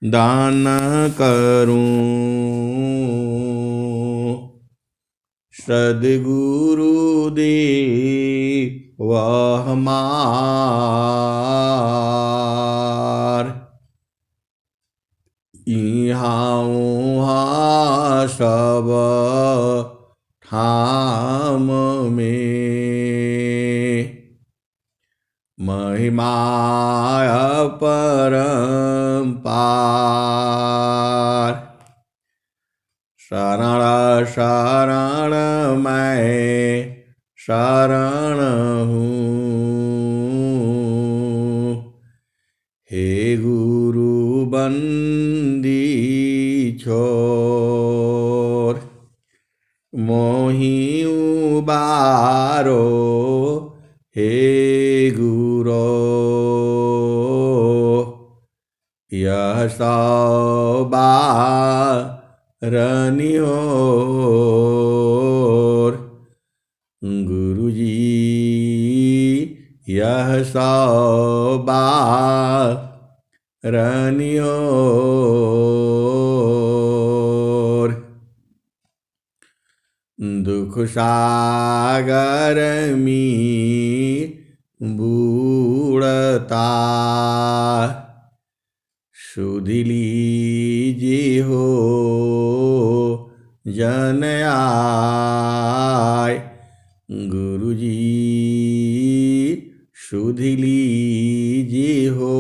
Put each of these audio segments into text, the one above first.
दान करूं सद्गुरु दे वह मार इहाँ उहाँ सब ठाम में महिमा अपरंपार शरण शरण मैं शरण हूँ हे गुरु बंदी छोर मोहि उबारो हे गुरो यह सौबारनियोर गुरुजी यह सौबारनियोर दुख सागर में बूढ़ता सुध लीजिए हो जन आय गुरुजी सुध लीजिए हो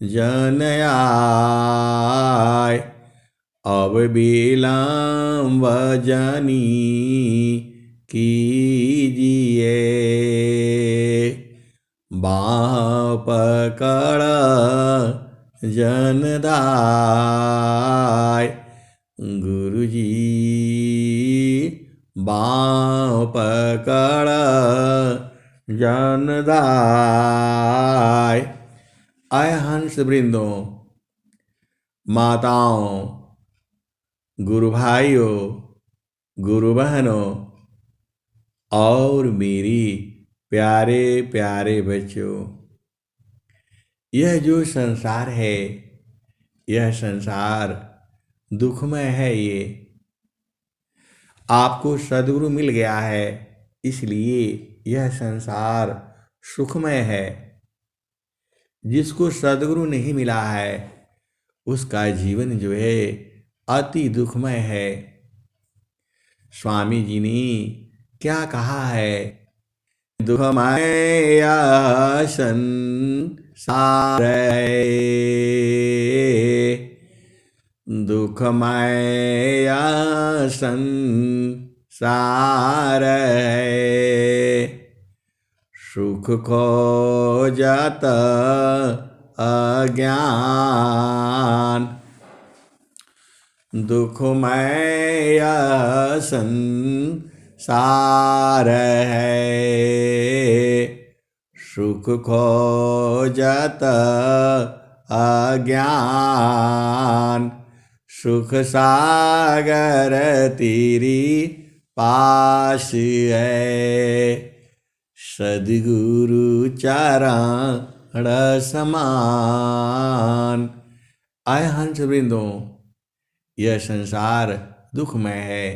जन आय अब विलंब जानी कीजिए बाँह पकड़ जनदाय गुरुजी बाँह पकड़ जनदाय। आय हंस वृंदों, माताओं, गुरु भाइयों, गुरु बहनों और मेरी प्यारे प्यारे बच्चों, यह जो संसार है, यह संसार दुखमय है। ये आपको सद्गुरु मिल गया है, इसलिए यह संसार सुखमय है। जिसको सद्गुरु नहीं मिला है, उसका जीवन जो है अति दुखमय है। स्वामी जी ने क्या कहा है? दुखमय संसार है, दुखमय संसार है, सुख खोजत अज्ञान, दुखमय संसार है, सुख खोजत अज्ञान, सुख सागर तेरी पास है, सद्गुरु चरण समान। आय हंस वृंदों, यह संसार दुखमय है।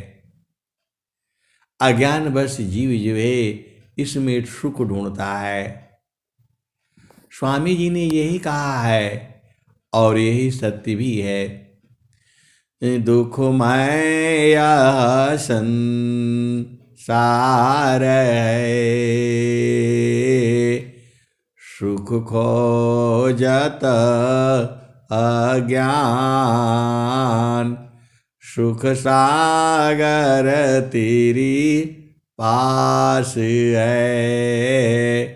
अज्ञान बस जीव जो है इसमें सुख ढूंढता है। स्वामी जी ने यही कहा है और यही सत्य भी है। दुखमय संसार है, सुख खोजत अज्ञान, सुख सागर तेरी पास है,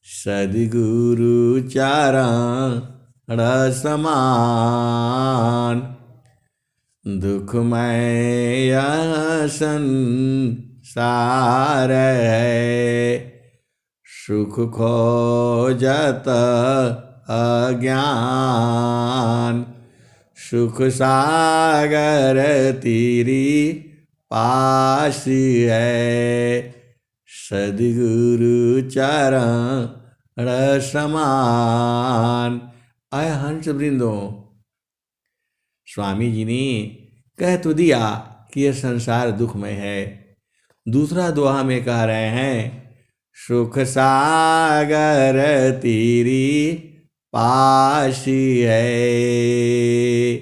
सद्गुरु चरण समान। दुखमय संसार है, सुख खोजत अज्ञान, सुख सागर तेरी पास है, सद्गुरु चरण समान। अय हंस वृंदो, स्वामी जी ने कह तो दिया कि यह संसार दुखमय है। दूसरा दोहा में कह रहे हैं, सुख सागर तेरी पाशी है,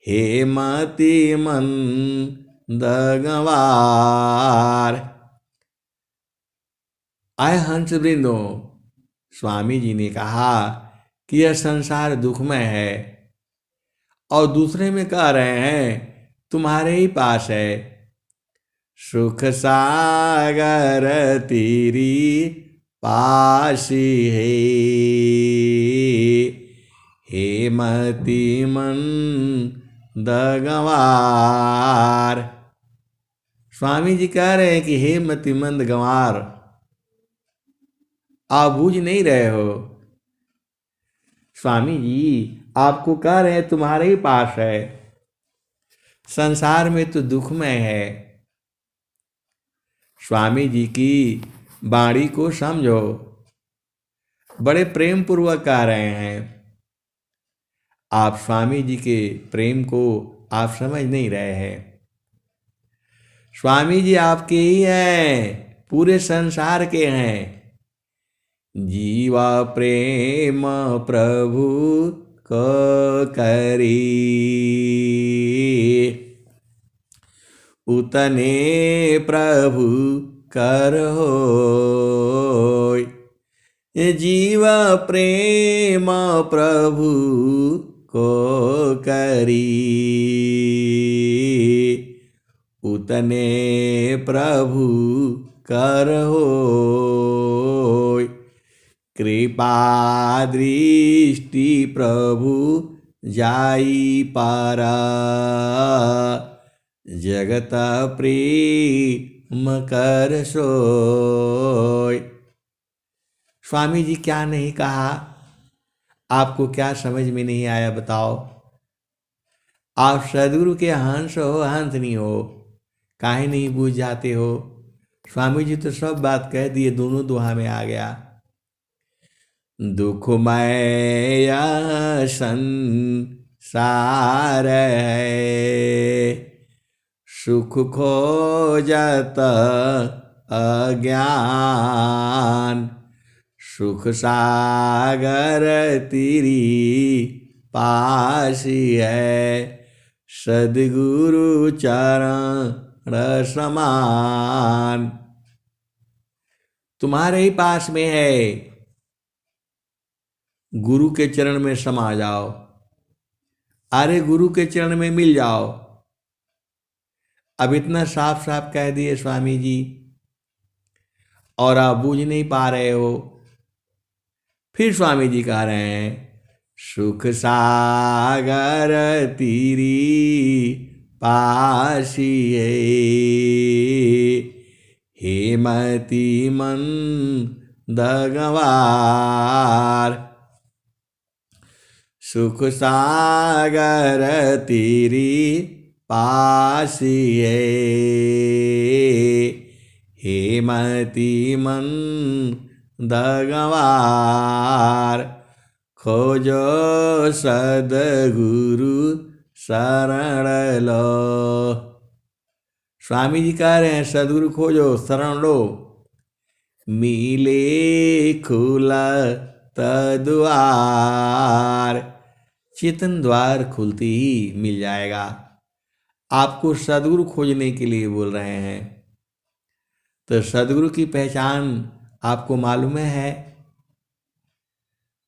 हे मति मंद गंवार। आय हंस वृंदो, स्वामी जी ने कहा कि यह संसार दुखमय है, और दूसरे में कह रहे हैं तुम्हारे ही पास है। सुख सागर तेरी पासी है, हे मति मंद गंवार। स्वामी जी कह रहे हैं कि हे मति मंद गंवार, आप बूझ नहीं रहे हो। स्वामी जी आपको कह रहे हैं तुम्हारे ही पास है, संसार में तो दुखमय है। स्वामी जी की वाणी को समझो, बड़े प्रेम पूर्वक कह रहे हैं। आप स्वामी जी के प्रेम को आप समझ नहीं रहे हैं। स्वामी जी आपके ही हैं, पूरे संसार के हैं। जीवा प्रेम प्रभु को करी, उतने प्रभु कर होय। जीव प्रेम प्रभु को करी, उतने प्रभु कर होय। कृपा दृष्टि प्रभु जाई पारा, जगत प्रेम कर सोय। स्वामी जी क्या नहीं कहा, आपको क्या समझ में नहीं आया बताओ। आप सदगुरु के हंस हो, हंसनी हो, काहे नहीं बूझ जाते हो। स्वामी जी तो सब बात कह दिए, दोनों दोहा में आ गया। दुखमय संसार है, सुख खोजत अज्ञान। सुख सागर तेरी पासी है, सद्गुरु चरण समान। तुम्हारे ही पास में है, गुरु के चरण में समा जाओ। अरे गुरु के चरण में मिल जाओ। अब इतना साफ साफ कह दिए स्वामी जी, और आप बूझ नहीं पा रहे हो। फिर स्वामी जी कह रहे हैं, सुख सागर तेरी पासी है, हे मति मंद गंवार। सुख सागर तेरी पासी है, हे मति मंद गंवार। खोजो सद्गुरु शरण लो। स्वामी जी कह रहे हैं सद्गुरु खोजो, शरण लो। मिले खुला द्वार, चेतन द्वार खुलते ही मिल जाएगा। आपको सद्गुरु खोजने के लिए बोल रहे हैं, तो सद्गुरु की पहचान आपको मालूम है।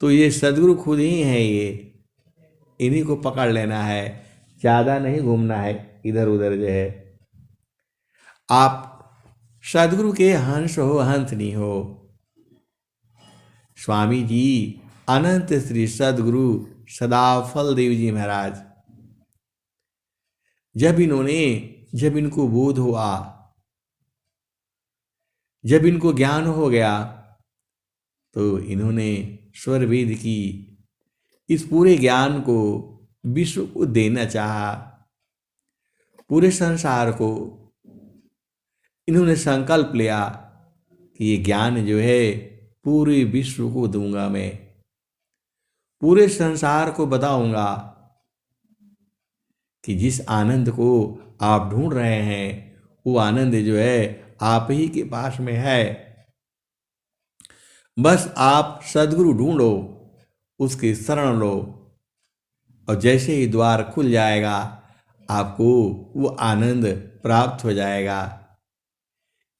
तो ये सद्गुरु खुद ही है, ये इन्हीं को पकड़ लेना है, ज़्यादा नहीं घूमना है इधर उधर जो है। आप सद्गुरु के हंस हो, हंसनी हो। स्वामी जी अनंत श्री सद्गुरु सदाफल देव जी महाराज, जब इनको बोध हुआ, जब इनको ज्ञान हो गया, तो इन्होंने स्वर वेद की इस पूरे ज्ञान को विश्व को देना चाहा। पूरे संसार को इन्होंने संकल्प लिया कि ये ज्ञान जो है पूरे विश्व को दूंगा मैं, पूरे संसार को बताऊंगा कि जिस आनंद को आप ढूंढ रहे हैं वो आनंद जो है आप ही के पास में है। बस आप सद्गुरु ढूंढो, उसकी शरण लो, और जैसे ही द्वार खुल जाएगा आपको वो आनंद प्राप्त हो जाएगा।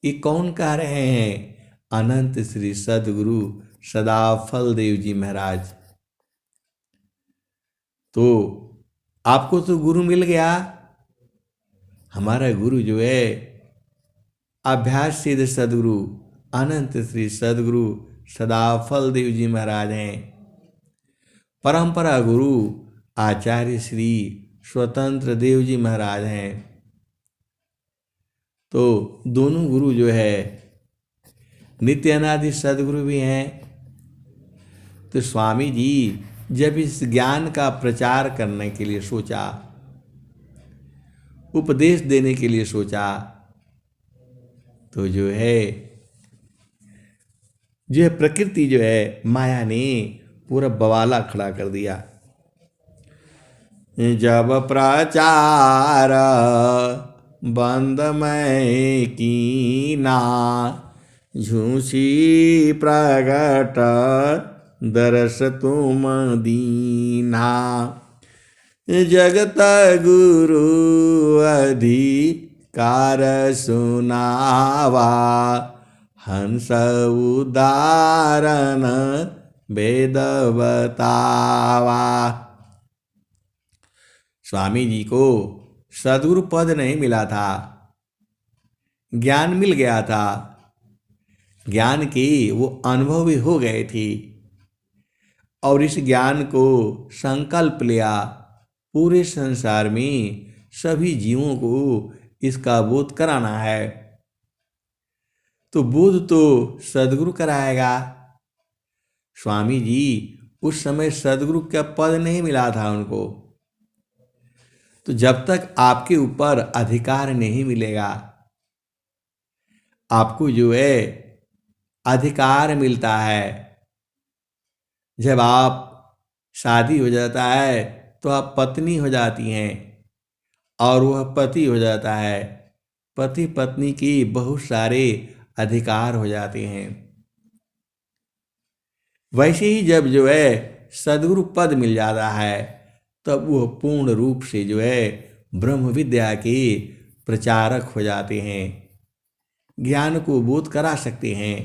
ये कौन कह रहे हैं? अनंत श्री सद्गुरु सदा फलदेव जी महाराज। तो आपको तो गुरु मिल गया। हमारा गुरु जो है अभ्यास सिद्ध सद्गुरु अनंत श्री सद्गुरु सदा फलदेव जी महाराज हैं। परंपरा गुरु आचार्य श्री स्वतंत्र देव जी महाराज हैं। तो दोनों गुरु जो है नित्य अनादि सद्गुरु भी हैं। तो स्वामी जी जब इस ज्ञान का प्रचार करने के लिए सोचा, उपदेश देने के लिए सोचा, तो जो है प्रकृति जो है माया ने पूरा बवाला खड़ा कर दिया। जब प्रचार बंद मैं कीना, झूसी प्रगट दरस तुम दीना। जगत गुरु अधिकार सुनावा, हंस उदाहरण वेद बतावा। स्वामी जी को सद्गुरु पद नहीं मिला था, ज्ञान मिल गया था। ज्ञान की वो अनुभवी हो गए थे और इस ज्ञान को संकल्प लिया पूरे संसार में सभी जीवों को इसका बोध कराना है। तो बोध तो सद्गुरु कराएगा। स्वामी जी उस समय सद्गुरु का पद नहीं मिला था उनको। तो जब तक आपके ऊपर अधिकार नहीं मिलेगा, आपको जो है अधिकार मिलता है। जब आप शादी हो जाता है तो आप पत्नी हो जाती हैं और वह पति हो जाता है। पति पत्नी की बहुत सारे अधिकार हो जाते हैं। वैसे ही जब जो है सद्गुरु पद मिल जाता है तब वह पूर्ण रूप से जो है ब्रह्म विद्या के प्रचारक हो जाते हैं, ज्ञान को बोध करा सकते हैं।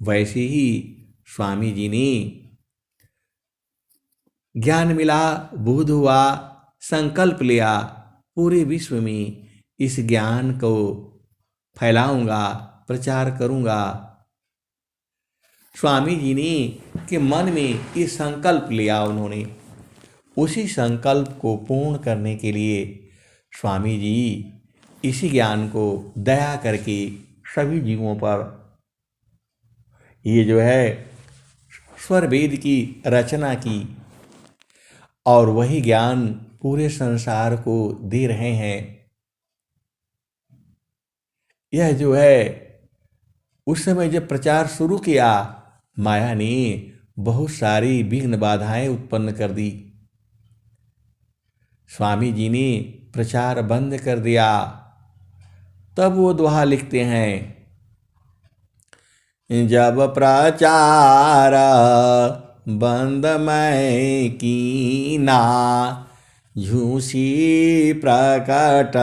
वैसे ही स्वामी जी ने ज्ञान मिला, बोध हुआ, संकल्प लिया पूरे विश्व में इस ज्ञान को फैलाऊंगा, प्रचार करूंगा। स्वामी जी ने के मन में ये संकल्प लिया उन्होंने। उसी संकल्प को पूर्ण करने के लिए स्वामी जी इसी ज्ञान को दया करके सभी जीवों पर ये जो है स्वर वेद की रचना की और वही ज्ञान पूरे संसार को दे रहे हैं। यह जो है उस समय जब प्रचार शुरू किया, माया ने बहुत सारी विघ्न बाधाएं उत्पन्न कर दी। स्वामी जी ने प्रचार बंद कर दिया। तब वो दोहा लिखते हैं, जब प्रचार बंद मैं कीना, झूसी प्रकट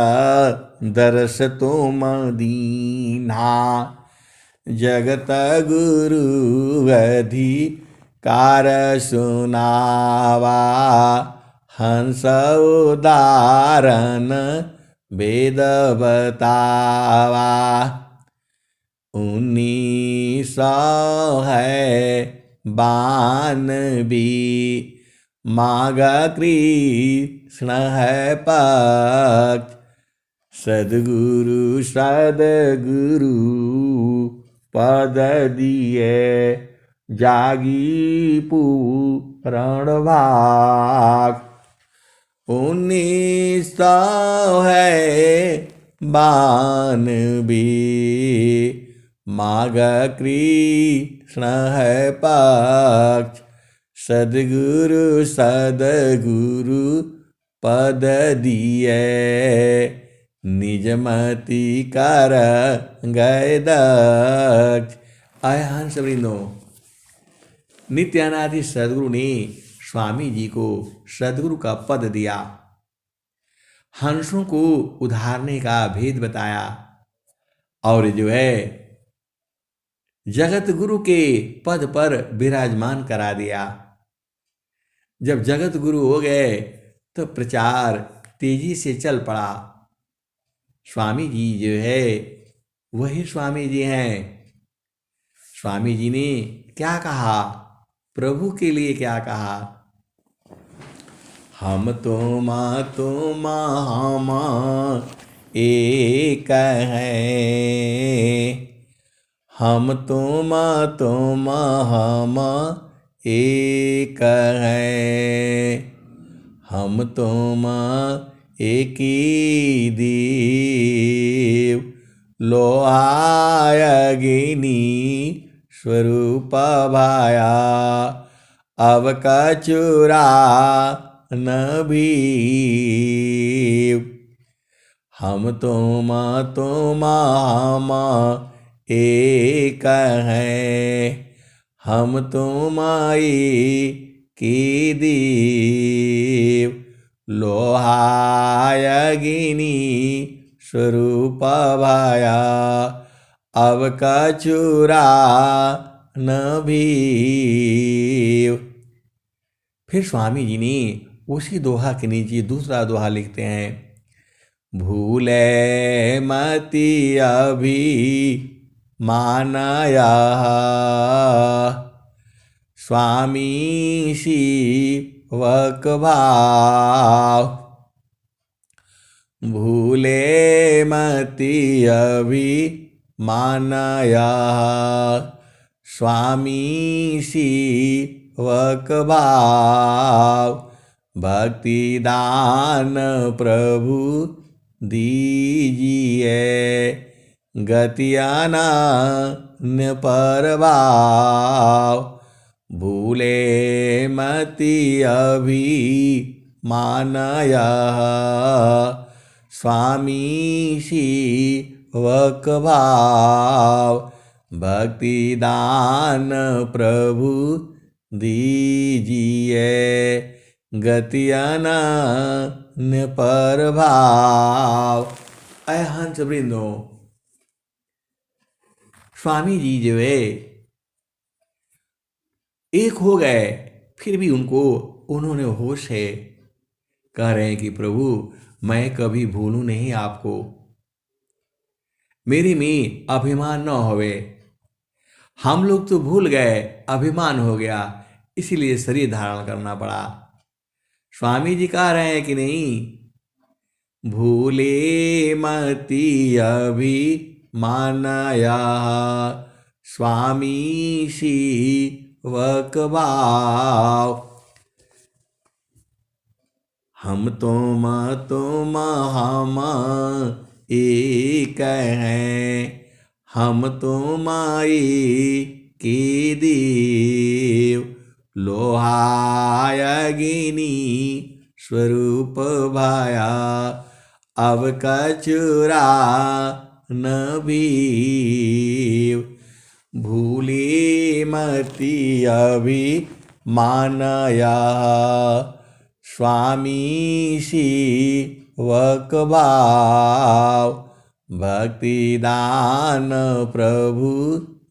दरस तुम दीना। जगत गुरु अधिकार सुनावा, हंस उदाहरण वेद बतावा। 1900 है बान भी माघ कृष्ण है पक्ष, सद्गुरु सद्गुरु पद दिए जागी पूरण भाग। 1900 है बान भी माघ कृष्ण है पक्ष, सदगुरु पद दिए, निजमति कर गए दक्ष। आय हंस वृंदो, नित्यानादि सदगुरु ने स्वामी जी को सदगुरु का पद दिया, हंसों को उधारने का भेद बताया, और जो है जगत गुरु के पद पर विराजमान करा दिया। जब जगत गुरु हो गए तो प्रचार तेजी से चल पड़ा। स्वामी जी जो है वही स्वामी जी हैं। स्वामी जी ने क्या कहा, प्रभु के लिए क्या कहा, हम तुम एक हैं, हम तुम हम एक हैं, हम तुम एक ही देव, लोहाय अग्नि स्वरूप भाया, अब कचुरा न भीव। हम तुम हम एक हैं, हम तुम की देव, लोहाय अग्नि स्वरूप भाया, अब कचुरा न भीव। फिर स्वामी जी ने उसी दोहा के नीचे दूसरा दोहा लिखते हैं, भूले मति अभी मानया, स्वामी शिवक भाव, भूले मति अभी मानया, स्वामी शिवक भाव, भक्ति दान प्रभु दीजिए, गति अनन्य परभाव, भूले मति अभी मानया, स्वामी शिवक भाव, भक्ति दान प्रभु दीजिए, गति अनन्य परभाव। अय हंस वृंदो, स्वामी जी जो है एक हो गए, फिर भी उन्होंने होश है, कह रहे हैं कि प्रभु मैं कभी भूलूं नहीं आपको, मेरे में अभिमान न होवे। हम लोग तो भूल गए, अभिमान हो गया, इसीलिए शरीर धारण करना पड़ा। स्वामी जी कह रहे हैं कि नहीं, भूले मति अभी मानया, स्वामी शिवक भाव, हम तुम हम एक हैं, हम तुम की देव, लोहाय अग्नि स्वरूप भाया, अब कचुरा न भीव, भूले मति अभी मानया, स्वामी शिवक भाव, भक्ति दान प्रभु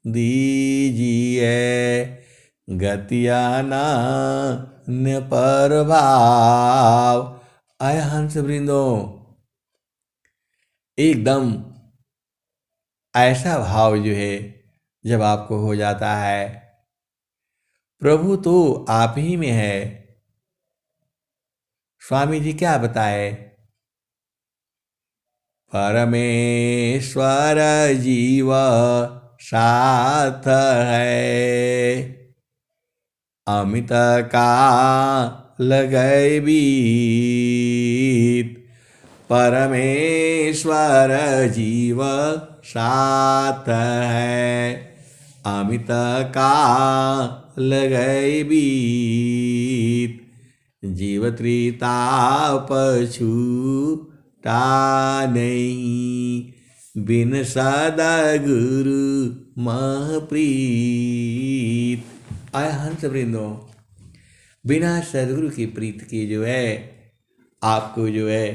दीजिए, गति अनन्य परभाव। आय हंस वृंदो, एकदम ऐसा भाव जो है जब आपको हो जाता है, प्रभु तो आप ही में है। स्वामी जी क्या बताए, परमेश्वर जीव साथ है, अमित काल गए बीत, परमेश्वर जीव साथ है, अमित काल गए बीत, जीव त्रिताप छूटा नहीं, बिन सद्गुरु मह प्रीत। आय हंस वृंदो, बिना सदगुरु की प्रीत के जो है आपको जो है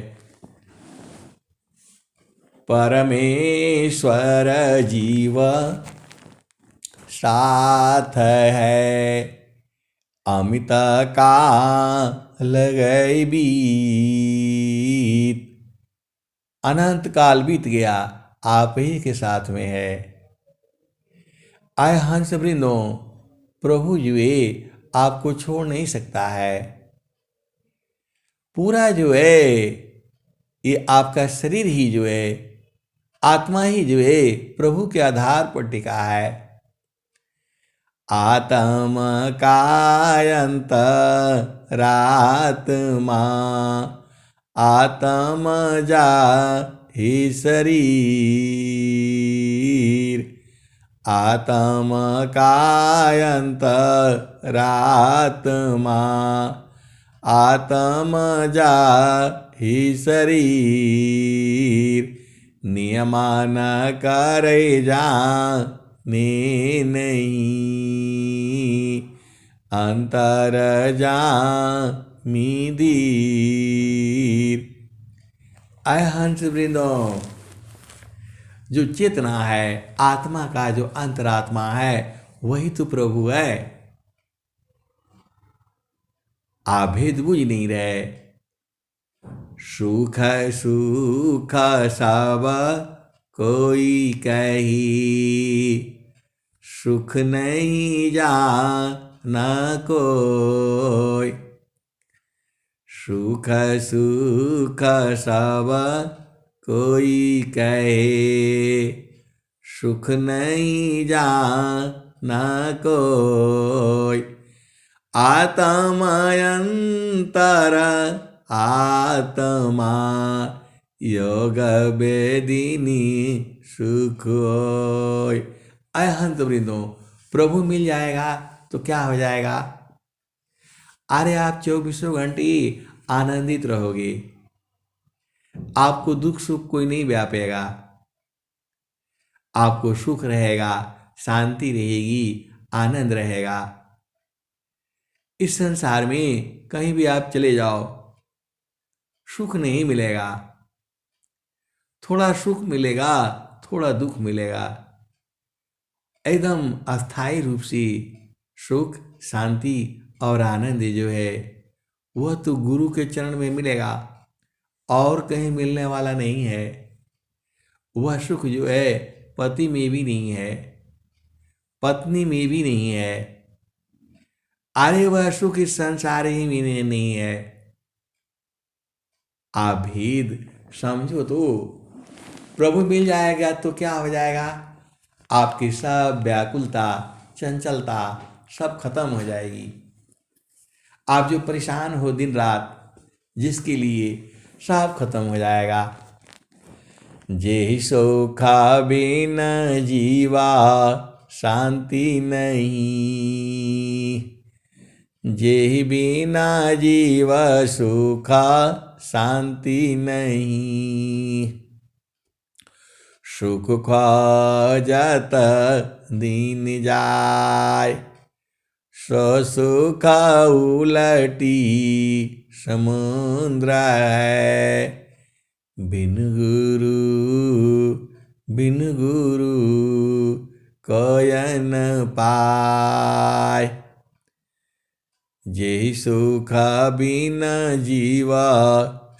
परमेश्वर जीव साथ है, अमित काल गए बीत, अनंत काल बीत गया आप ही के साथ में है। आय हंस वृंदो, प्रभु जो है आपको छोड़ नहीं सकता है। पूरा जो है ये आपका शरीर ही जो है, आत्मा ही जो है प्रभु के आधार पर टिका है। आत्म कायंत रात्मा, आत्म जा ही शरीर, आत्म कायंत रात्मा, आत्म जा ही शरीर, नियमान करे जाने नहीं, अंतर जामी धीर। आय हंस वृंदो, जो चेतना है आत्मा का जो अंतरात्मा है वही तो प्रभु है। आप भेद बुझ नहीं रहे। सुख सुख सब कोई कही, सुख नहीं जाना कोई, सुख सुख सब कोई कहे, सुख नहीं जाना कोई, आत्मायंतर आत्मा योग वेदिनी सुख होय। अय हंत वृंदो, प्रभु मिल जाएगा तो क्या हो जाएगा? अरे आप 24 घंटे आनंदित रहोगे, आपको दुख सुख कोई नहीं व्यापेगा, आपको सुख रहेगा, शांति रहेगी, आनंद रहेगा। इस संसार में कहीं भी आप चले जाओ सुख नहीं मिलेगा, थोड़ा सुख मिलेगा, थोड़ा दुख मिलेगा। एकदम अस्थायी रूप से सुख, शांति और आनंद जो है वह तो गुरु के चरण में मिलेगा और कहीं मिलने वाला नहीं है। वह सुख जो है पति में भी नहीं है, पत्नी में भी नहीं है, अरे वह सुख इस संसार ही में नहीं है। आप भेद समझो तो प्रभु मिल जाएगा तो क्या हो जाएगा? आपकी सब व्याकुलता, चंचलता सब खत्म हो जाएगी। आप जो परेशान हो दिन रात जिसके लिए, सब खत्म हो जाएगा। जे सोखा बिन जीवा शांति नहीं, जे बिना जीव सुखा शांति नहीं, सुख खोजत दिन जाय, सो सुख उलटी समुद्र है, बिन गुरु कयन पाय, जे सुख बिन जीव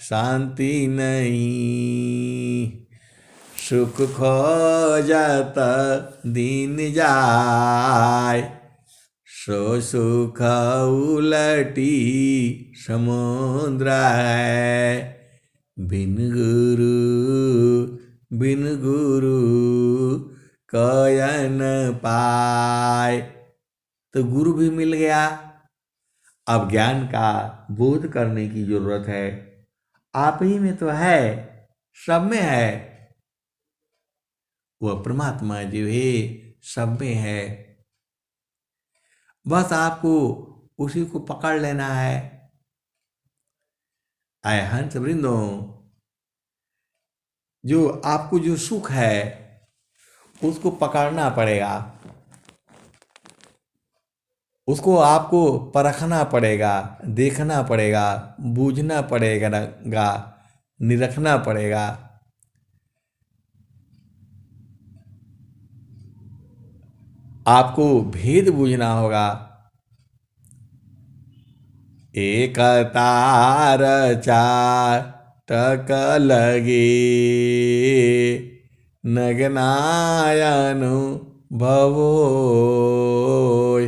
शांति नहीं, सुख खोजत दिन जाय, सो सुख उलटी समुद्र है, बिन गुरु कयन पाय। तो गुरु भी मिल गया, अब ज्ञान का बोध करने की जरूरत है। आप ही में तो है, सब में है। वह परमात्मा जो है सब में है। बस आपको उसी को पकड़ लेना है। आए हंस वृंदो, जो आपको जो सुख है उसको पकड़ना पड़ेगा, उसको आपको परखना पड़ेगा, देखना पड़ेगा, बूझना पड़ेगा, निरखना पड़ेगा। आपको भेद बूझना होगा। एक तार चार टक लगे, नगनायनु भवोय।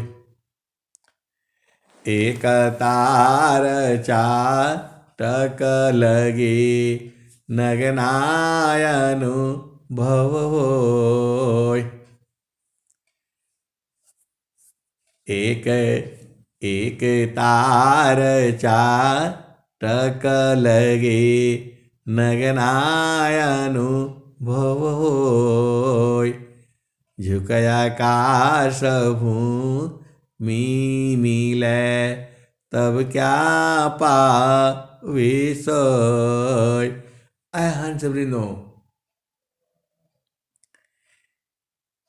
एक तार चार टक लगे, नगनायनु भवोय। एक एक तार चार टक लगे, नगनायनु भवोय। झुकया काश भूमि मिले, तब क्या पावे सोय। ऐ हंस वृंदो,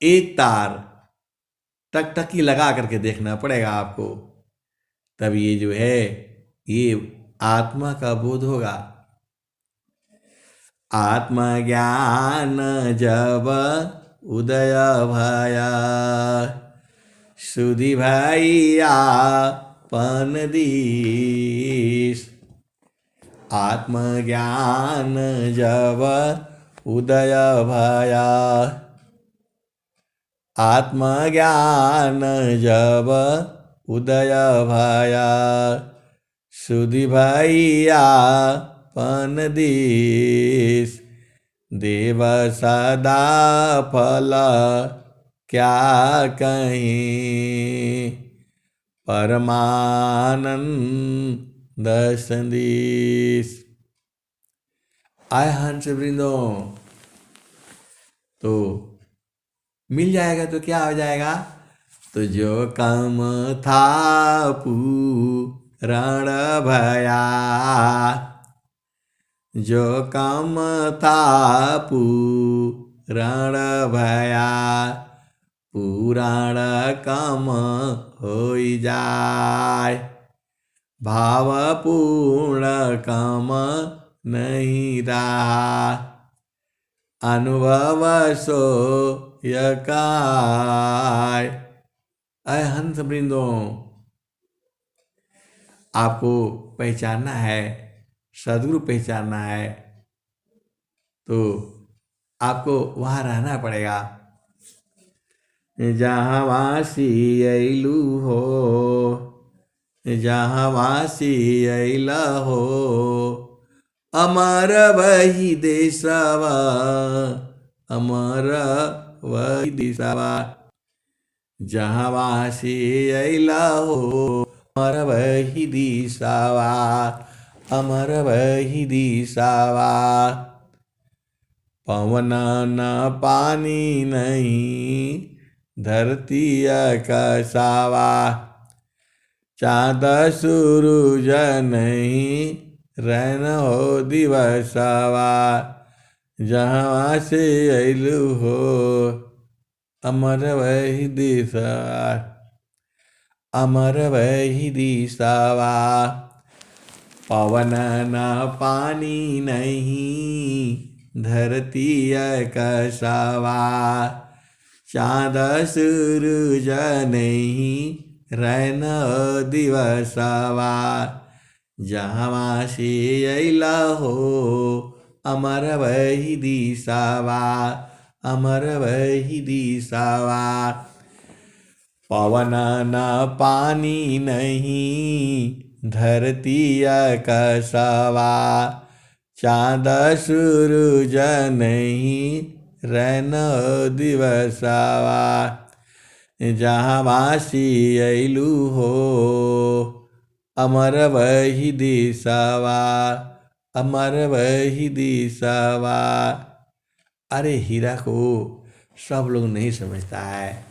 एक तार टकटकी लगा करके देखना पड़ेगा आपको, तब ये जो है ये आत्मा का बोध होगा। आत्मज्ञान जब उदय भया, सुधि भैया पन दीस। आत्मज्ञान जब उदय भया, आत्मज्ञान जब उदय भया, सुधि भैया पन दीस। देव सदा फल क्या कहीं, परमानंद संदेश। आय हंस वृंदो, तो मिल जाएगा तो क्या हो जाएगा, तो जो कम था पूरण भया, जो कम था पूरण भया, पुराण कम होई जाय। भाव पूर्ण कम नहीं रहा, अनुभव सो यकाय। अय हंस वृंदो, आपको पहचानना है, सदगुरु पहचानना है, तो आपको वहाँ रहना पड़ेगा। जहाँ वासी अइलू हो, जहाँ वासी अइला हो, अमर वही देशवा, अमर वही देशवा। जहाँ वासी अइला हो, अमर वही दिशावा, अमर वही दिशावा। पवन न पानी नहीं, धरती आकाशावा। चाँद सूरज नहीं, रैन हो दिवसवा। जहाँ से अइलू हो, अमर वही दिशा, अमर वही दिशावा। पवन न पानी नहीं, धरती आकाशावा। चाँद सूरज नहीं, रैन दिवसवा। जहाँ से अइला हो, अमर वही दिशावा, अमर वही दिशावा। पवन न पानी नहीं, धरती आकाशावा। चाँद सूरज नहीं, रैन दिवसवा। जहाँ वासी अइलू हो, अमर वही दिशावा, अमर वही दिशावा। अरे हीरा को सब लोग नहीं समझता है।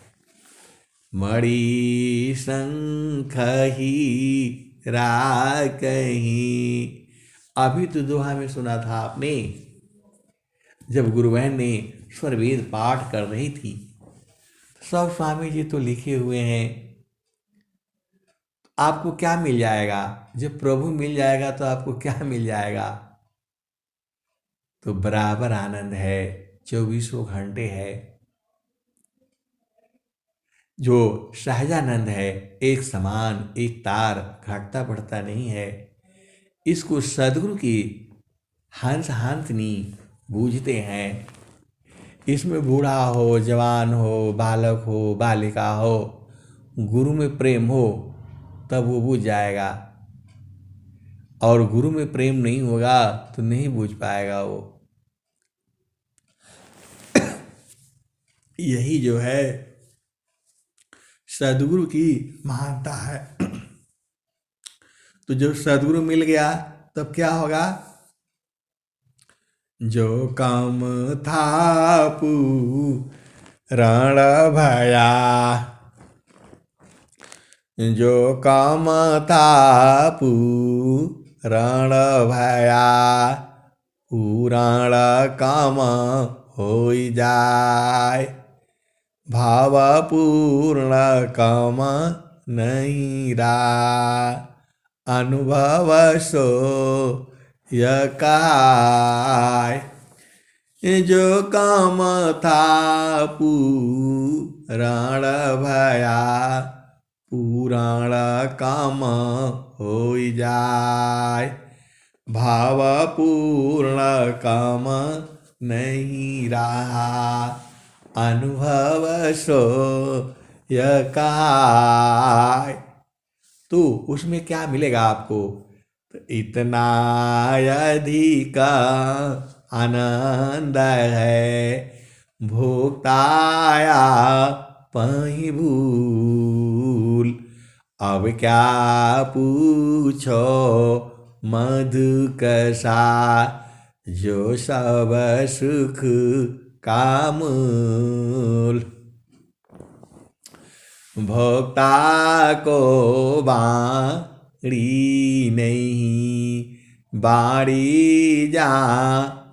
मणि शंख ही कहीं। अभी तो दोहा में सुना था आपने, जब गुरु बहन ने स्वर वेद पाठ कर रही थी, सब स्वामी जी तो लिखे हुए हैं। आपको क्या मिल जाएगा? जब प्रभु मिल जाएगा तो आपको क्या मिल जाएगा? तो बराबर आनंद है, 24 घंटे है। जो सहजानंद है, एक समान, एक तार, घटता बढ़ता नहीं है। इसको सदगुरु की हंस हंसनी बूझते हैं। इसमें बूढ़ा हो, जवान हो, बालक हो, बालिका हो, गुरु में प्रेम हो तब वो बूझ जाएगा। और गुरु में प्रेम नहीं होगा तो नहीं बूझ पाएगा वो। यही जो है सदगुरु की महानता है। तो जब सदगुरु मिल गया तब क्या होगा? जो काम था पूरण भया, जो काम था पूरण भया, पूरण काम होई जाय। भावपूर्ण काम नहीं रहा, अनुभव सो यकाय। जो काम था पूरण भया, पूरण काम होई जाय। भावपूर्ण काम नहीं रहा, अनुभव सो यकाय। तो उसमें क्या मिलेगा आपको? तो इतना अधिक आनंद है, भोक्ताया पही भूल। अब क्या पूछो मधु कसा, जो सब सुख का मूल। भोक्ता को बाड़ी नहीं, बाड़ी जा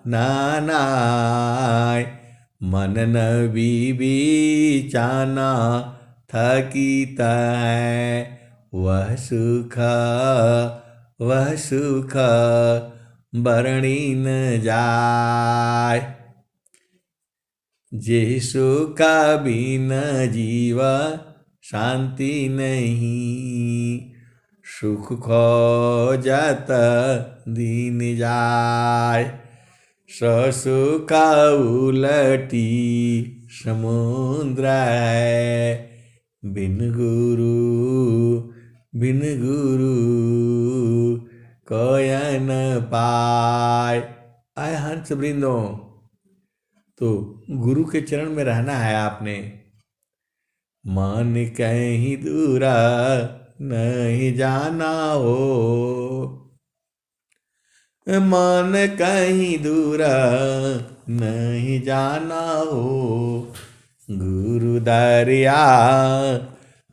नानाय। मन न बीचाना थकीत है, वह सुख बरणी न जाय। जे सुख बिन जीव शांति नहीं, सुख खोजत दीन जाय। सुख उलटी समुद्र है, बिन गुरु कोय न पाय। आय हंस वृंदों, तो गुरु के चरण में रहना है आपने। मन कहीं दूरा नहीं जाना हो, मन कहीं दूरा नहीं जाना हो। गुरु दरिया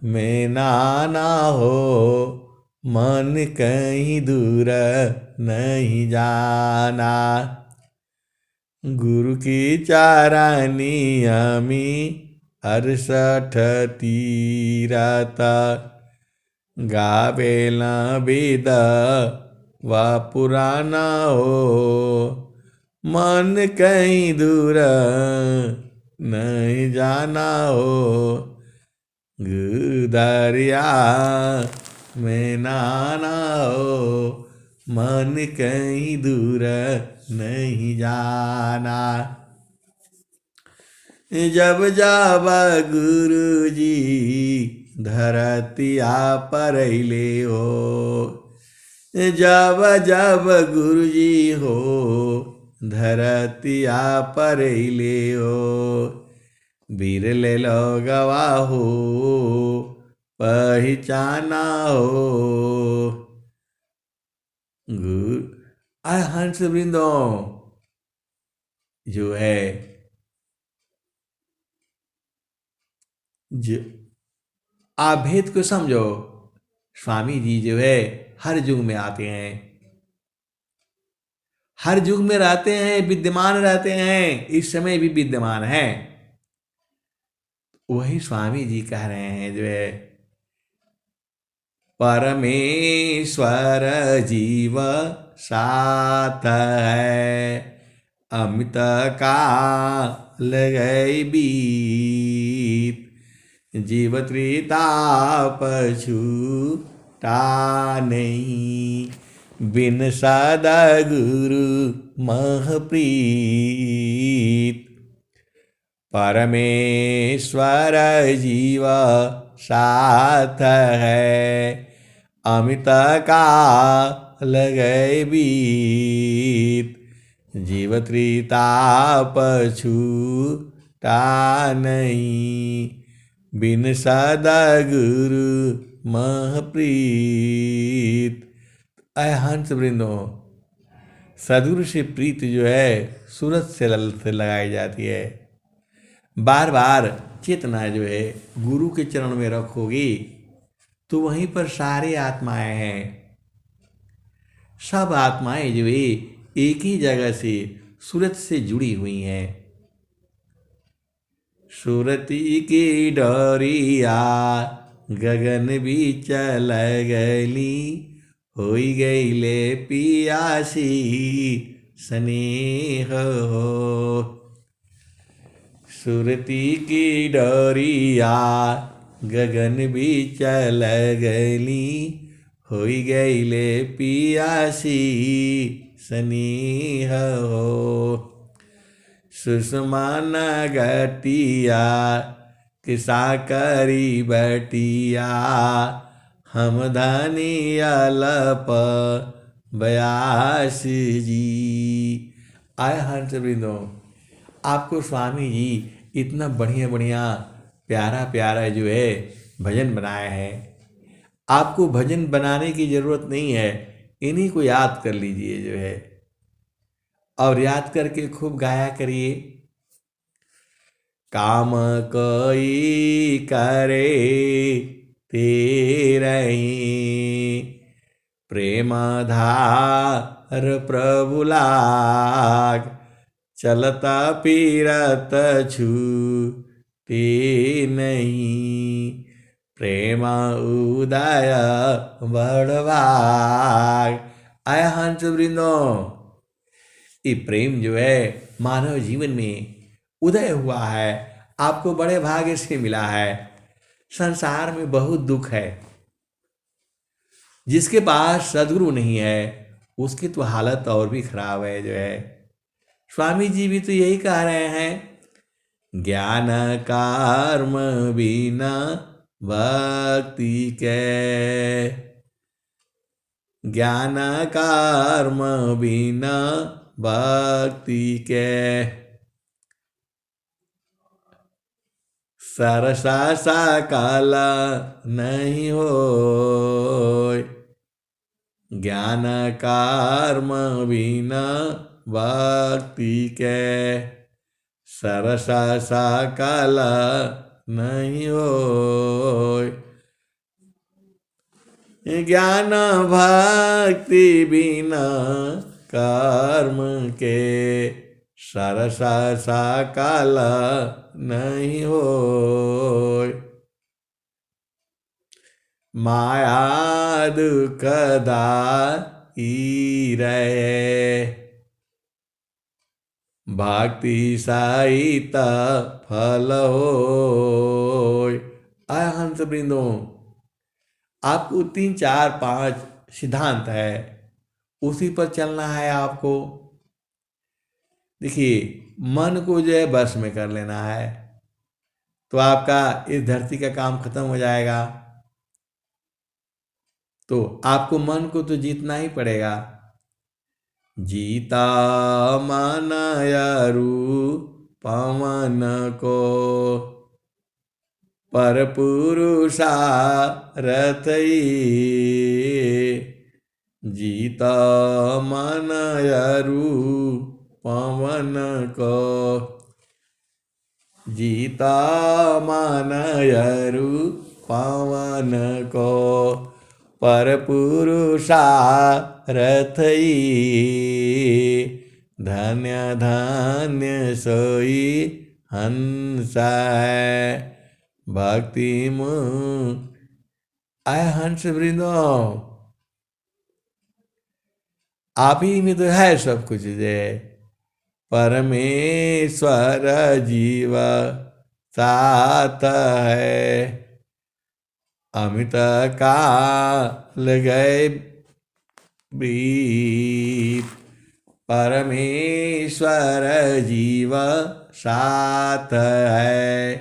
में नाना हो, मन कहीं दूर नहीं जाना। गुरु की चारानी अमी 68 तीरथ, गावेला वेद व पुराना हो। मन कहीं दूर नहीं जाना हो, दरिया में नाना हो। मन कहीं दूर नहीं जाना। जब जब गुरु जी धरतिया पर ले हो, जब जब गुरु जी हो धरतिया पर ले हो। बिरले लोगवा हो पहचाना हो। गुरु आय हंस वृंदों जो है जो आप भेद को समझो। स्वामी जी जो है हर युग में आते हैं, हर युग में रहते हैं, विद्यमान रहते हैं, इस समय भी विद्यमान हैं। वही स्वामी जी कह रहे हैं जो है परमेश्वर जीव साथ है, अमित काल गए बीत, जीव त्रिताप छूटा नहीं, बिन सद्गुरु महप्रीत। परमेश्वर जीव साथ है, अमित काल गए बीत, जीव त्रिताप छूटा नहीं, बिन सद्गुरु महप्रीत। अय हंस वृंदो, सदगुरु से प्रीत जो है सूरत से लगाई जाती है। बार बार चेतना जो है गुरु के चरण में रखोगी तो वहीं पर सारी आत्माएं हैं। सब आत्माएं जो है एक ही जगह से सूरत से जुड़ी हुई हैं। सूरती की डोरिया गगन भी चल गली, होई गई ले पियासी स्नेह हो। सुरती की डोरिया गगन भी चल गली, होई गई ले पियासी स्नेह हो। सुषमा नगटिया किसा करी बटिया, हम धनी अलप बयास जी। आय हंस वृंदो, आपको स्वामी जी इतना बढ़िया बढ़िया प्यारा प्यारा जो है भजन बनाया है। आपको भजन बनाने की जरूरत नहीं है, इन्हीं को याद कर लीजिए जो है, और याद करके खूब गाया करिए। काम कोई करे तेरही, प्रेम धार प्रभु लाग, चलता पीरत छूटे नहीं, प्रेम उदय बड़भाग। आय हंस वृंदो, ये प्रेम जो है मानव जीवन में उदय हुआ है, आपको बड़े भाग्य से मिला है। संसार में बहुत दुख है, जिसके पास सदगुरु नहीं है उसकी तो हालत और भी खराब है जो है। स्वामी जी भी तो यही कह रहे हैं, ज्ञान कर्म बिना भक्ति के, ज्ञान कर्म बिना भक्ति के, सरसा सकल नहीं हो। ज्ञान कर्म बिना भक्ति के, सरसा सकल नहीं हो। ज्ञान भक्ति बिना कर्म के, सरसा सकल नहीं हो। माया दुखदाई रहे, भक्ति सहित फल हो। आय हंस वृंदो, आपको 3 4 5 सिद्धांत है, उसी पर चलना है आपको। देखिए, मन को जो है बस में कर लेना है तो आपका इस धरती का काम खत्म हो जाएगा। तो आपको मन को तो जीतना ही पड़ेगा। जीता मन पवन को, पर पुरुषारथ जीता मन पवन को, जीता मानयरु पवन को पर पुरुषारथई धन्य धन्य सोई हंस है भक्ति मुख। आय हंस वृंदो, आप ही में तो है सब कुछ जय। परमेश्वर जीव साथ है अमित काल गए बीत। परमेश्वर जीव साथ है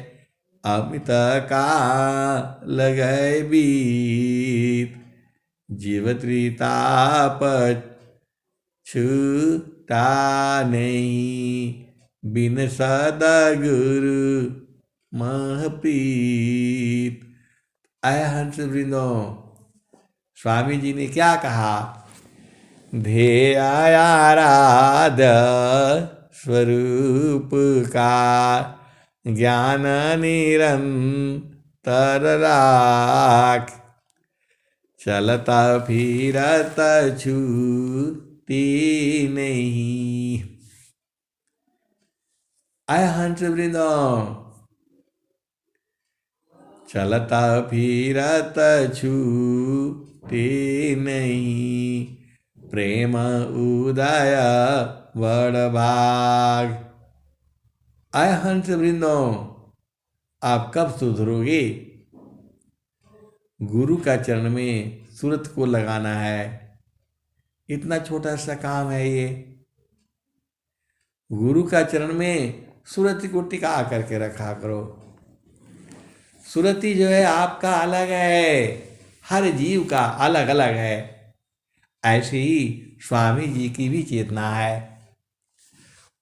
अमित काल गए बीत। जीव त्रिताप छूटा नहीं बिन सदगुरु महप्रीत। आय हंस वृंदो, स्वामी जी ने क्या कहा? ध्येय आराध्य स्वरूप का ज्ञान निरंतर राख। चलता फिरत छूटी नहीं। आय हंस वृंदो, चलता फिरत छूटी नहीं प्रेम उदय बड़ भाग। आय हंस वृंदो, आप कब सुधरोगे? गुरु का चरण में सूरत को लगाना है। इतना छोटा सा काम है ये। गुरु का चरण में सूरत को टिका करके रखा करो। सुरति जो है आपका अलग है, हर जीव का अलग अलग है। ऐसे ही स्वामी जी की भी चेतना है।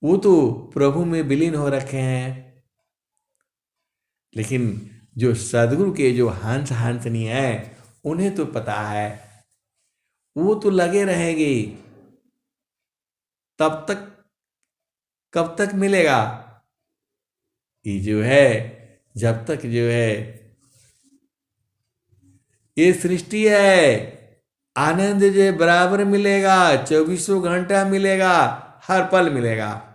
वो तो प्रभु में विलीन हो रखे हैं, लेकिन जो सदगुरु के जो हंस हंसनी है उन्हें तो पता है, वो तो लगे रहेंगे। तब तक कब तक मिलेगा? ये जो है जब तक जो है ये सृष्टि है, आनंद जो है बराबर मिलेगा, 24 घंटा मिलेगा, हर पल मिलेगा।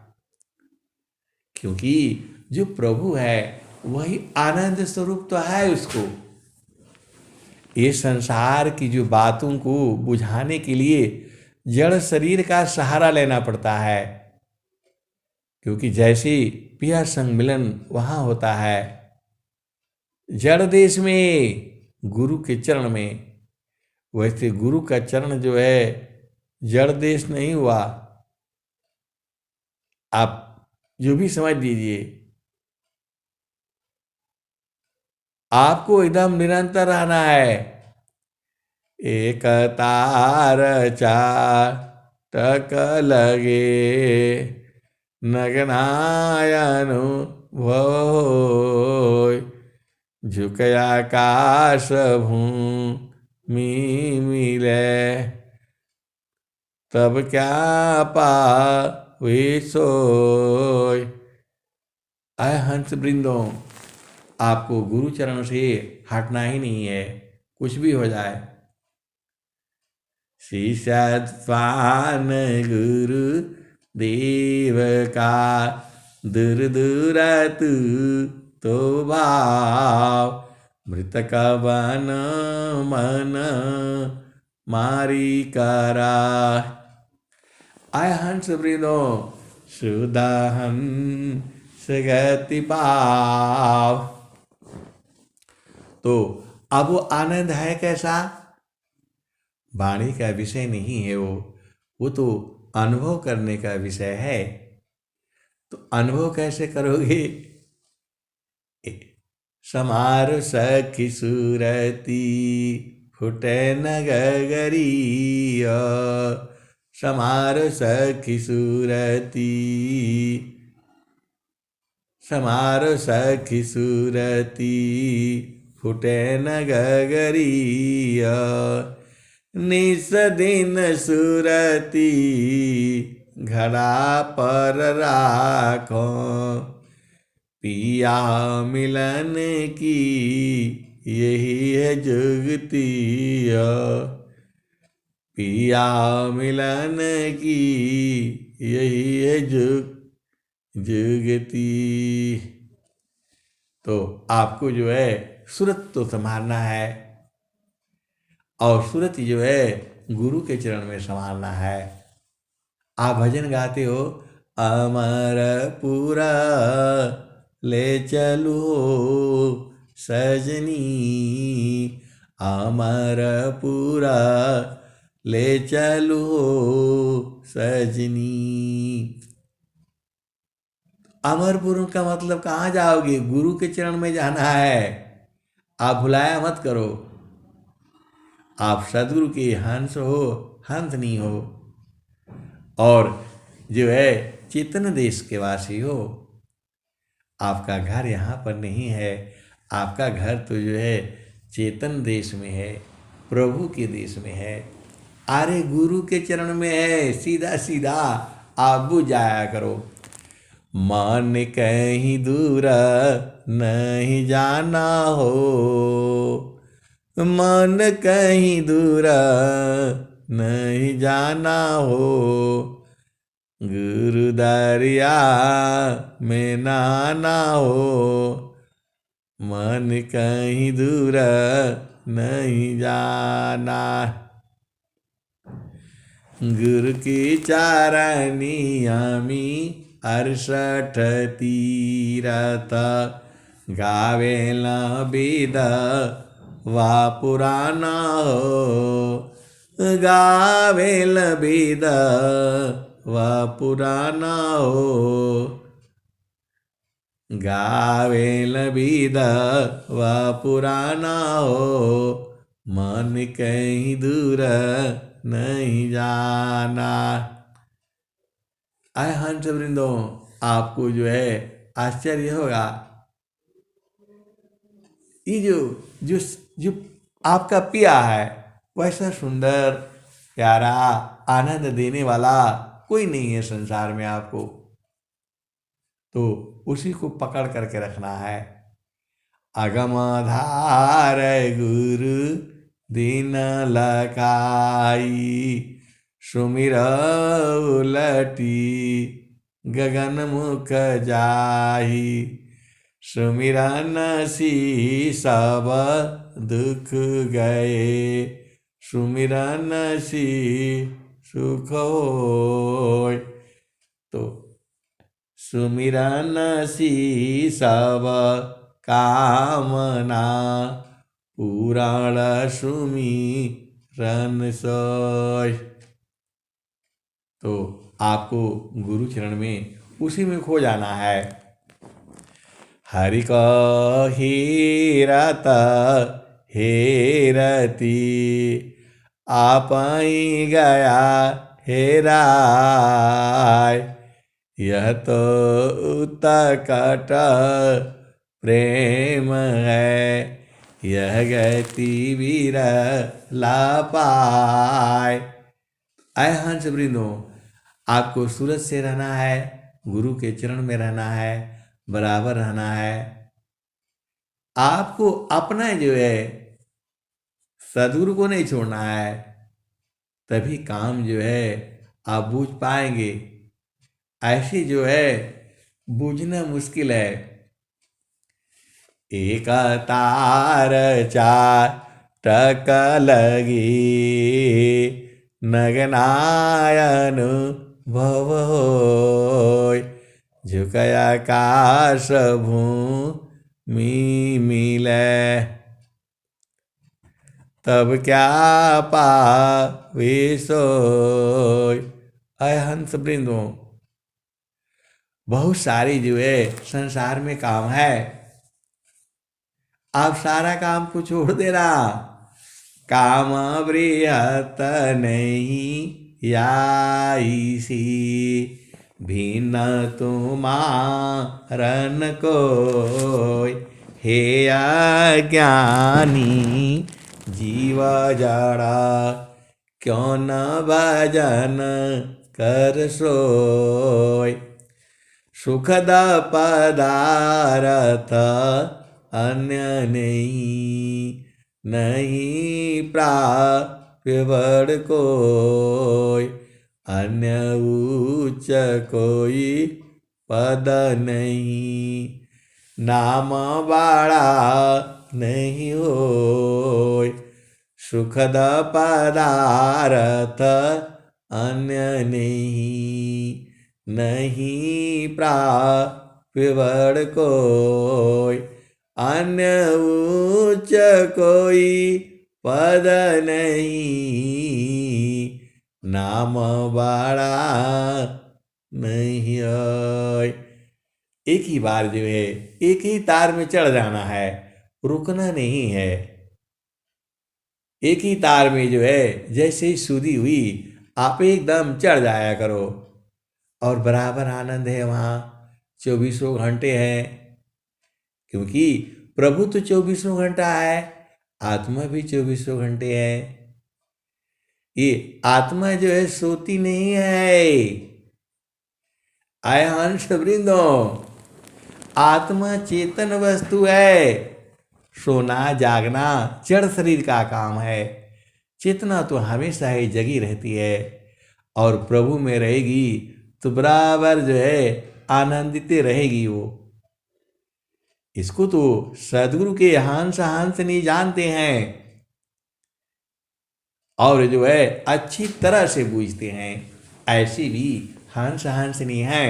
क्योंकि जो प्रभु है वही आनंद स्वरूप तो है उसको। ये संसार की जो बातों को बुझाने के लिए जड़ शरीर का सहारा लेना पड़ता है। क्योंकि जैसे पिया संग मिलन वहाँ होता है जड़ देश में, गुरु के चरण में, वैसे गुरु का चरण जो है जड़ देश नहीं हुआ। आप जो भी समझ लीजिए, आपको एकदम निरंतर रहना है। एक तार चाटक लगे नगनायनु भोय। झुक आकाश भूमि मिले तब क्या पावे सोय। आय हंस वृंदों, आपको गुरु चरण से हटना ही नहीं है, कुछ भी हो जाए। शीर्षान गुरु देव का दूर दूर तू तो भाव। मृतक बन मन मारी करा। आय हंस वृंदों, सुदहन गति पाव। तो अब वो आनंद है कैसा? वाणी का विषय नहीं है वो तो अनुभव करने का विषय है। तो अनुभव कैसे करोगे? समार सखी सूरती फुटे न गगरिया। समार सखी सूरती, समारो सखी सूरती फुटे न गगरिया। निस दिन सूरती घड़ा पर राखो। पिया मिलन की यही है जुगती, पिया मिलन की यही है जुगती। तो आपको जो है सूरत तो संभालना है, और सूरत जो है गुरु के चरण में संभालना है। आप भजन गाते हो, अमर पूरा ले चलो सजनी, अमर पूरा ले चलो सजनी। अमरपुर का मतलब कहाँ जाओगे? गुरु के चरण में जाना है। आप भुलाया मत करो। आप सदगुरु के हंस हो, हंस नहीं हो, और जो है चेतन देश के वासी हो। आपका घर यहाँ पर नहीं है, आपका घर तो जो है चेतन देश में है, प्रभु के देश में है। अरे गुरु के चरण में है, सीधा सीधा आप बुझ जाया करो। मन कहीं दूर नहीं जाना हो, मन कहीं दूर नहीं जाना हो, गुरु दरिया में नहाना हो, मन कहीं दूर नहीं जाना। गुरु की चारनिया में 68 तीरथ, गावेला वेद वा पुराना हो, गावेल वेद वा पुराना हो, गावेल वेद वा पुराना हो, मन कहीं दूर नहीं जाना। आए हंस वृंदों, आपको जो है आश्चर्य होगा, ये जो जो जो आपका पिया है वैसा सुंदर प्यारा आनंद देने वाला कोई नहीं है संसार में आपको। तो उसी को पकड़ करके रखना है। अगमधार गुरु दीन लकाई, सुमिर उलटी गगन मुख जाही, सुमिरन सी सब दुख गए, सुमिरन सी सुख होय। तो सुमिरन सी सब कामना, पुराण सुमिरन सोय। तो आपको गुरु चरण में उसी में खो जाना है। हरि को हीरत हेरती, आपई गया हेराय, यह तो उत्कट प्रेम है, यह गति विरला पाय। आए हंस वृंदों, आपको सूरत से रहना है, गुरु के चरण में रहना है, बराबर रहना है। आपको अपना जो है सदगुरु को नहीं छोड़ना है, तभी काम जो है आप बूझ पाएंगे। ऐसी जो है बूझना मुश्किल है। एक तार चार टक लगी, नगनायन भव होय, झुकया आकाश भूमि मिले, तब क्या पावे सोय। अय हंस वृंदों, बहुत सारी जो है संसार में काम है, आप सारा काम को छोड़ देना। काम बृहत नहीं याईसी, भिन्न तुमारन कोय, हे अज्ञानी जीव जड़ा, क्यों न भजन कर सोय। सुखद पदारथ अन्य नहीं, नहीं प्राप्य बड़ कोई, अन्य उच्च कोई पद नहीं, नाम बाड़ा नहीं होय। सुखद पदारथ अन्य नहीं, नहीं प्राप्य बड़ कोई, अन्य उच्च कोई पद नहीं, नाम बड़ा नहीं है। एक ही बार जो है एक ही तार में चढ़ जाना है, रुकना नहीं है। एक ही तार में जो है जैसे ही सुधी हुई आप एकदम चढ़ जाया करो, और बराबर आनंद है वहाँ। 24 घंटे हैं, क्योंकि प्रभु तो 24 घंटा है, आत्मा भी 24 घंटे है। ये आत्मा जो है सोती नहीं है। आय हंस वृंदो, आत्मा चेतन वस्तु है। सोना जागना जड़ शरीर का काम है। चेतना तो हमेशा ही जगी रहती है, और प्रभु में रहेगी तो बराबर जो है आनंदित रहेगी वो। इसको तो सदगुरु के हंस नहीं जानते हैं, और जो है अच्छी तरह से बूझते हैं। ऐसी भी हंस नहीं है।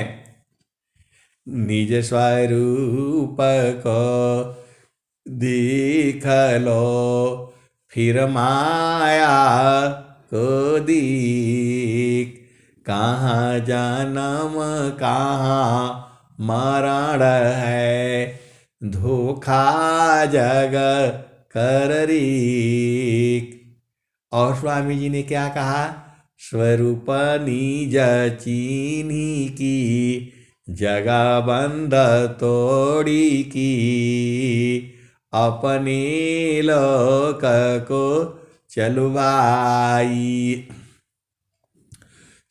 निज स्वरूप को देख लो, फिर माया को दीख, कहाँ जन्म कहाँ मरण है, धोखा जग कर रीक। और स्वामी जी ने क्या कहा? स्वरूप निज चीन्ही की, जगह बंध तोड़ी की, अपने लोक को चलवाई,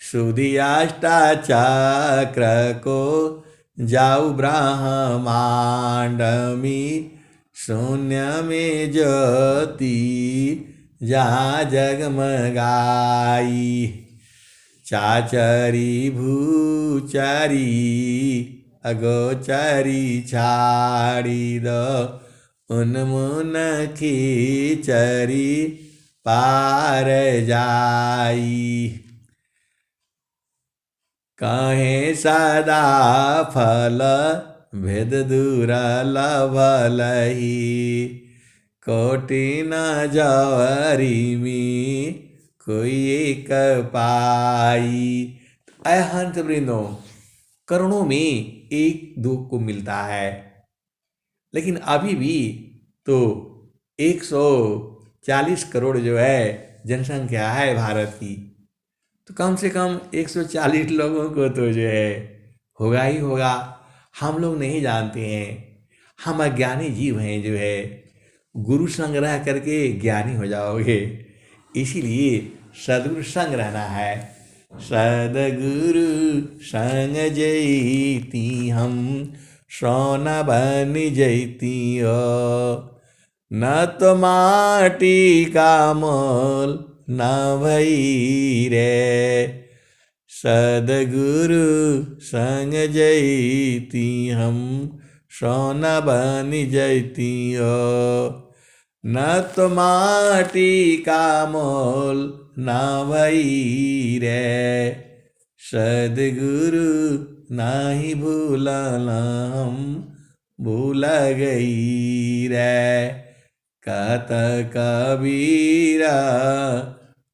सुधियाष्टाचक्र को जाऊ ब्रह्मांड में, शून्य में ज्योति जहाँ जगमगाई, चाचरी भूचारी अगोचरी छाड़ी दो, उन्मुन खीचरी पार जाई, कहे सदा फल भेद दूर लभलही, कोटि न जवरी में कोई एक पाई। ऐ हंस वृंदो, करोड़ों में एक दो को मिलता है, लेकिन अभी भी तो 140 करोड़ जो है जनसंख्या है भारत की, तो कम से कम 140 लोगों को तो जो है होगा ही होगा। हम लोग नहीं जानते हैं, हम अज्ञानी जीव हैं। जो है गुरु संग रह करके ज्ञानी हो जाओगे, इसीलिए सदगुरु संग रहना है। सदगुरु संग जैती हम, सोना बन जैती हो, न तो माटी का मोल न भई रे, सदगुरु संग जैती हम, सोना बन जैती हो, न तो माटी का मोल न भई रे, सदगुरु नाही भूलना हम भूल गई रे, कहत कबीरा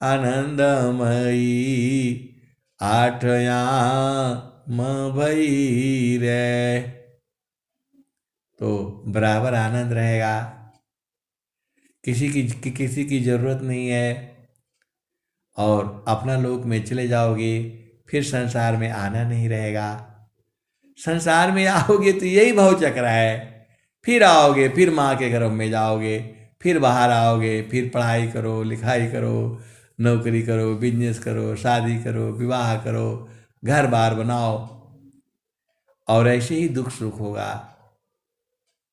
आनंदमयी, आठयाम भई रे। तो बराबर आनंद रहेगा, किसी की जरूरत नहीं है, और अपना लोक में चले जाओगे, फिर संसार में आना नहीं रहेगा। संसार में आओगे तो यही भव चक्र है, फिर आओगे, फिर माँ के गर्भ में जाओगे, फिर बाहर आओगे, फिर पढ़ाई करो, लिखाई करो, नौकरी करो, बिजनेस करो, शादी करो, विवाह करो, घर बार बनाओ, और ऐसे ही दुख सुख होगा।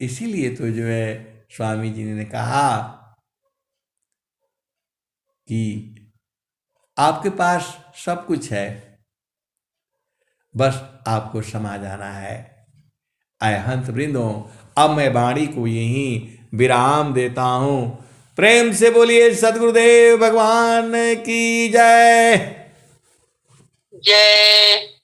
इसीलिए तो जो है स्वामी जी ने कहा कि आपके पास सब कुछ है, बस आपको समा जाना है। आय हंस वृंदों, अब मैं वाणी को यहीं विराम देता हूं। प्रेम से बोलिए सदगुरुदेव भगवान की जय। जय।